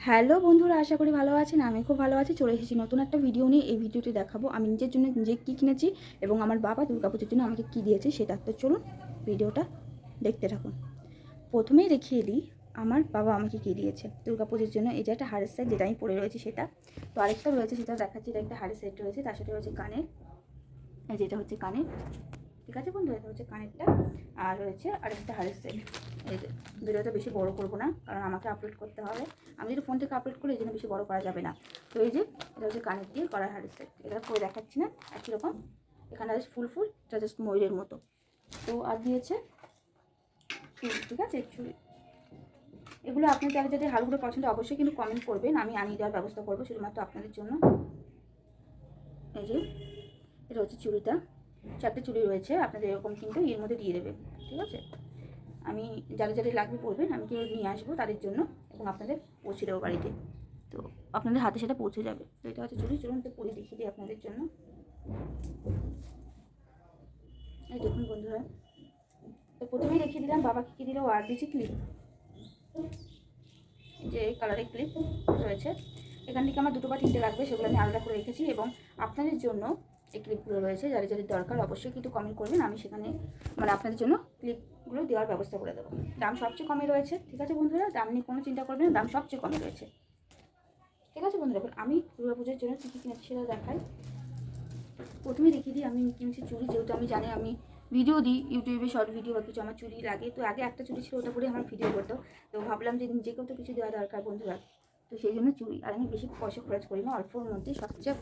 Hello বন্ধুরা, আশা করি ভালো আছেন। আমি খুব ভালো আছি। চলে এসেছি নতুন একটা ভিডিও নিয়ে। এই ভিডিওটি দেখাবো আমি নিজের জন্য নিজে কী কিনেছি এবং আমার বাবা দুর্গাপুজোর জন্য আমাকে কী দিয়েছে সেটা। তো চলুন ভিডিওটা দেখতে থাকুন। প্রথমেই দেখিয়ে দিই আমার বাবা আমাকে কী দিয়েছে দুর্গাপুজোর জন্য। এই যে একটা হাড়ের সেট, যেটা আমি পরে রয়েছি সেটা। তো আরেকটা রয়েছে, সেটা দেখাচ্ছি। এটা একটা হাড়ের সেট রয়েছে, তার সাথে রয়েছে কানের। এই যেটা হচ্ছে কানের, ঠিক আছে বন্ধু, এটা হচ্ছে কানেরটা। আর রয়েছে আরেকটা হাড়ের সেট। এই যে ভিডিওটা বেশি বড় করবো না, কারণ আমাকে আপলোড করতে হবে। আমি যদি ফোন থেকে আপলোড করি এই জন্য বেশি বড় করা যাবে না। তো এই যে এটা হচ্ছে কানের দিয়ে করা হাড়ের সেট। এটা করে দেখাচ্ছি না, একই রকম। এখানে আছে ফুল ফুল, এটা জাস্ট ময়ূরের মতো। তো আর দিয়েছে চুড়ি, ঠিক আছে চুড়ি। এগুলো আপনি যারা যাদের হাড়গুলো পছন্দ অবশ্যই কিন্তু কমেন্ট করবেন, আমি আনিয়ে দেওয়ার ব্যবস্থা করবো শুধুমাত্র আপনাদের জন্য। এই যে এটা হচ্ছে চুড়িটা, 4টে চুড়ি রয়েছে। আপনাদের এরকম কিন্তু এর মধ্যে দিয়ে দেবে, ঠিক আছে। আমি যাদের যাদের লাগবে পড়বেন, আমি কেউ নিয়ে আসবো তাদের জন্য এবং আপনাদের পৌঁছে দেবো বাড়িতে। তো আপনাদের হাতে সেটা পৌঁছে যাবে। তো এটা হচ্ছে চুড়ি। চলুন তো পরে দেখিয়ে দিই আপনাদের জন্য। এই দেখুন বন্ধুরা, তো প্রথমেই দেখিয়ে দিলাম বাবাকে কী দিল। আর দিচ্ছি ক্লিপ, যে এই কালারের ক্লিপ রয়েছে। এখান থেকে আমার 2 বা 3টে লাগবে, সেগুলো আমি আলাদা করে রেখেছি। এবং আপনাদের জন্য এই ক্লিপগুলো রয়েছে, যাদের যাদের দরকার অবশ্যই কিন্তু কমেন্ট করবেন, আমি সেখানে মানে আপনাদের জন্য ক্লিপগুলো দেওয়ার ব্যবস্থা করে দেবো। দাম সবচেয়ে কমে রয়েছে, ঠিক আছে বন্ধুরা, দাম নিয়ে কোনো চিন্তা করবেন না, দাম সবচেয়ে কমে রয়েছে, ঠিক আছে বন্ধুরা। আমি দুর্গাপুজোর জন্য কী কী কিনেছি সেটা দেখাই। প্রথমে দেখিয়ে দিই আমি কিনেছি চুড়ি। যেহেতু আমি জানি আমি ভিডিও দিই ইউটিউবে, শর্ট ভিডিও বা কিছু, আমার চুড়ি লাগে। তো আগে একটা চুড়ি ছিল, ওটা পরে আমার ভিডিও করতো। তো ভাবলাম যে নিজেকেও তো কিছু দেওয়া দরকার বন্ধুরা, তো সেই জন্য চুড়ি। আর আমি বেশি পয়সা খরচ করি না, অল্পর মধ্যে সবচেয়ে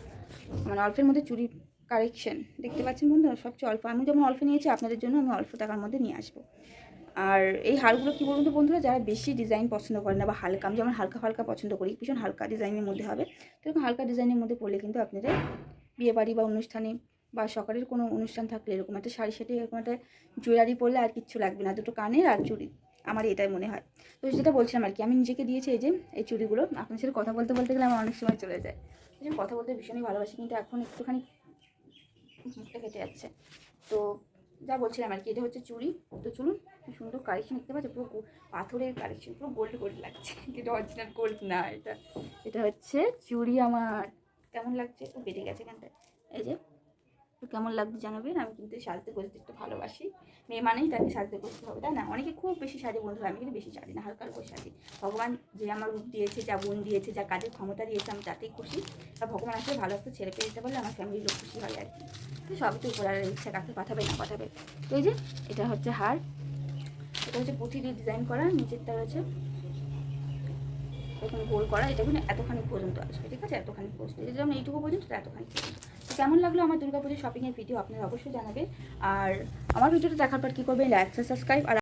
মানে অল্পের মধ্যে চুড়ির কালেকশন দেখতে পাচ্ছেন বন্ধুরা, সবচেয়ে অল্প। আমি যেমন অল্প নিয়েছি, আপনাদের জন্য আমি অল্প টাকার মধ্যে নিয়ে আসবো। আর এই হারগুলো কী বলুন তো বন্ধুরা, যারা বেশি ডিজাইন পছন্দ করেন না বা হালকা, আমি যেমন হালকা হালকা পছন্দ করি, ভীষণ হালকা ডিজাইনের মধ্যে হবে। তো এরকম হালকা ডিজাইনের মধ্যে পড়লে কিন্তু আপনাদের বিয়েবাড়ি বা অনুষ্ঠানে বা সকালের কোনো অনুষ্ঠান থাকলে এরকম একটা শাড়ির সাথে এরকম একটা জুয়েলারি পরলে আর কিচ্ছু লাগবে না, 2টো কানের আর চুড়ি। আমার এটাই মনে হয়। তো যেটা বলছিলাম আর কি, আমি নিজেকে দিয়েছি এই যে এই চুড়িগুলো। আপনার সাথে কথা বলতে বলতে গেলে আমার অনেক সময় চলে যায়। এই যে কথা বলতে ভীষণই ভালোবাসি, কিন্তু এখন একটুখানি মুখটা কেটে যাচ্ছে। তো যা বলছিলাম আর কি, এটা হচ্ছে চুড়ি। তো চলুন, খুব সুন্দর কালেকশন দেখতে পাচ্ছি, পুরো পাথরের কালেকশন, পুরো গোল্ড গোল্ড লাগছে। এটা অরিজিনাল গোল্ড না, এটা হচ্ছে চুড়ি আমার। কেমন লাগছে? ও বেড়ে গেছে এখানটায়। এই যে তো কেমন লাগছে জানাবেন। আমি কিন্তু সাজতে গোজতে একটু ভালোবাসি, মেয়ে মানেই তাকে সাজতে গোজতে হবে, তাই না? অনেকে খুব বেশি সাজে বন্ধুরা, আমি কিন্তু বেশি সাজি না, হালকা হালকা সাজি। ভগবান যে আমার রূপ দিয়েছে, যা গুণ দিয়েছে, যা কাজের ক্ষমতা দিয়েছে, আমি তাতেই খুশি। আর ভগবান আসলে ভালো একটা ছেলে পেয়ে যেতে পারলে আমার ফ্যামিলির লোক খুশি হয় আর কি। তো সবই তো উপর ইচ্ছা, কাকে পাঠাবে না পাঠাবে। তো এই যে এটা হচ্ছে হার, এটা হচ্ছে পুঁথি দিয়ে ডিজাইন করা, নিচেরটা রয়েছে এখানে গোল করা। এটা কিন্তু এতখানি পর্যন্ত আসবে, ঠিক আছে, এতখানি পর্যন্ত। এটা যেমন এইটুকু পর্যন্ত, এতখানি পর্যন্ত। তো কেমন লাগলো আমার দুর্গাপুজোর শপিংয়ের ভিডিও আপনারা অবশ্যই জানাবেন। আর আমার ভিডিওটা দেখার পর কী করবেন, লাইক সাবস্ক্রাইব আর